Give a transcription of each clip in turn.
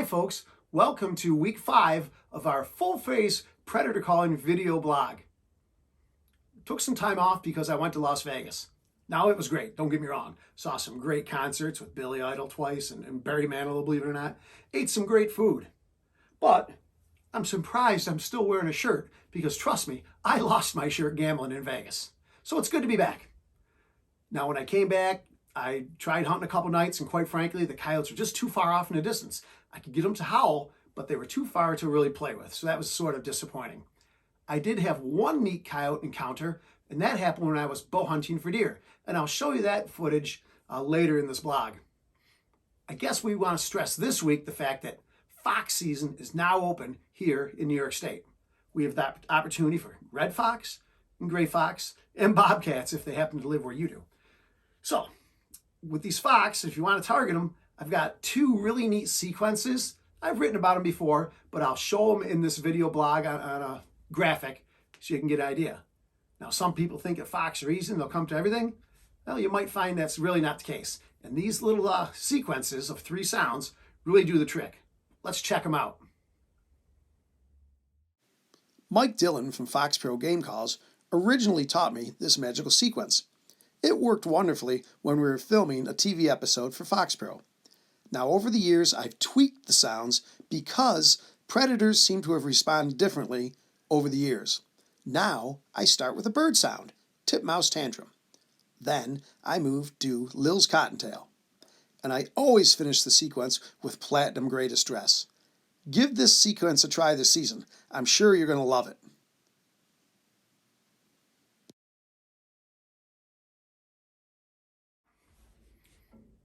Hi folks, welcome to week 5 of our full-face predator calling video blog. Took some time off because I went to Las Vegas. Now it was great, don't get me wrong. Saw some great concerts with Billy Idol twice and Barry Manilow, believe it or not. Ate some great food. But I'm surprised I'm still wearing a shirt because trust me, I lost my shirt gambling in Vegas. So it's good to be back. Now when I came back, I tried hunting a couple nights, and quite frankly, the coyotes were just too far off in the distance. I could get them to howl, but they were too far to really play with, so that was sort of disappointing. I did have one neat coyote encounter, and that happened when I was bow hunting for deer, and I'll show you that footage later in this blog. I guess we want to stress this week the fact that fox season is now open here in New York State. We have that opportunity for red fox and gray fox and bobcats if they happen to live where you do. So, with these fox, if you want to target them, I've got two really neat sequences. I've written about them before, but I'll show them in this video blog on a graphic so you can get an idea. Now, some people think that fox are easy and they'll come to everything. Well, you might find that's really not the case. And these little sequences of 3 sounds really do the trick. Let's check them out. Mike Dillon from FoxPro Game Calls originally taught me this magical sequence. It worked wonderfully when we were filming a TV episode for FoxPro. Now, over the years, I've tweaked the sounds because predators seem to have responded differently over the years. Now, I start with a bird sound, titmouse tantrum. Then, I move to Lil's cottontail. And I always finish the sequence with platinum gray distress. Give this sequence a try this season. I'm sure you're going to love it.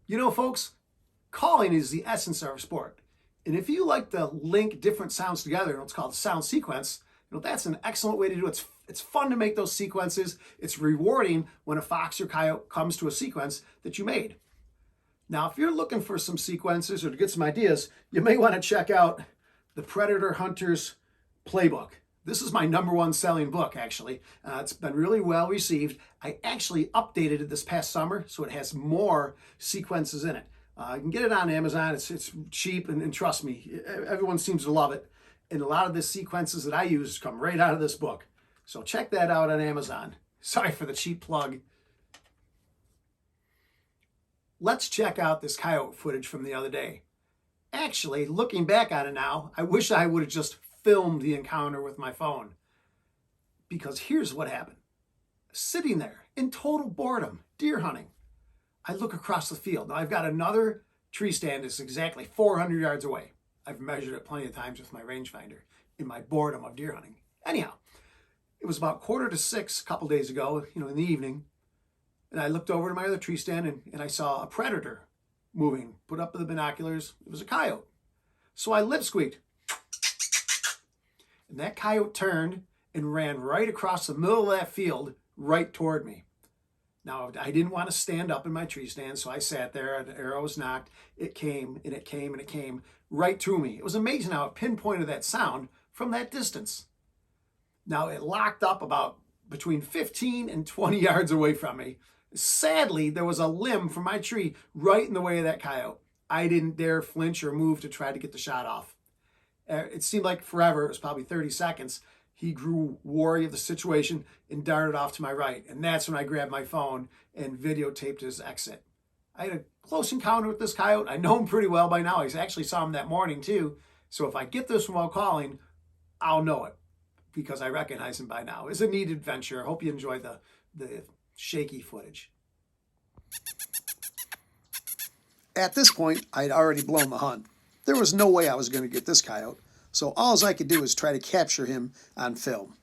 You know, folks, calling is the essence of our sport. And if you like to link different sounds together in what's called sound sequence, that's an excellent way to do it. It's fun to make those sequences. It's rewarding when a fox or coyote comes to a sequence that you made. Now, if you're looking for some sequences or to get some ideas, you may want to check out the Predator Hunter's Playbook. This is my #1 selling book, actually. It's been really well received. I actually updated it this past summer, so it has more sequences in it. You can get it on Amazon. It's cheap, and trust me, everyone seems to love it. And a lot of the sequences that I use come right out of this book. So check that out on Amazon. Sorry for the cheap plug. Let's check out this coyote footage from the other day. Actually, looking back on it now, I wish I would have just filmed the encounter with my phone. Because here's what happened. Sitting there in total boredom, deer hunting, I look across the field. Now I've got another tree stand that's exactly 400 yards away. I've measured it plenty of times with my rangefinder in my boredom of deer hunting. Anyhow, it was about 5:45 a couple days ago, in the evening, and I looked over to my other tree stand and I saw a predator moving, put up the binoculars. It was a coyote. So I lip squeaked. And that coyote turned and ran right across the middle of that field, right toward me. Now, I didn't want to stand up in my tree stand, so I sat there. The arrow was knocked. It came, and it came, and it came right to me. It was amazing how it pinpointed that sound from that distance. Now, it locked up about between 15 and 20 yards away from me. Sadly, there was a limb from my tree right in the way of that coyote. I didn't dare flinch or move to try to get the shot off. It seemed like forever. It was probably 30 seconds. He grew wary of the situation and darted off to my right. And that's when I grabbed my phone and videotaped his exit. I had a close encounter with this coyote. I know him pretty well by now. I actually saw him that morning too. So if I get this while calling, I'll know it because I recognize him by now. It's a neat adventure. I hope you enjoyed the shaky footage. At this point, I'd already blown the hunt. There was no way I was going to get this coyote, so all I could do was try to capture him on film.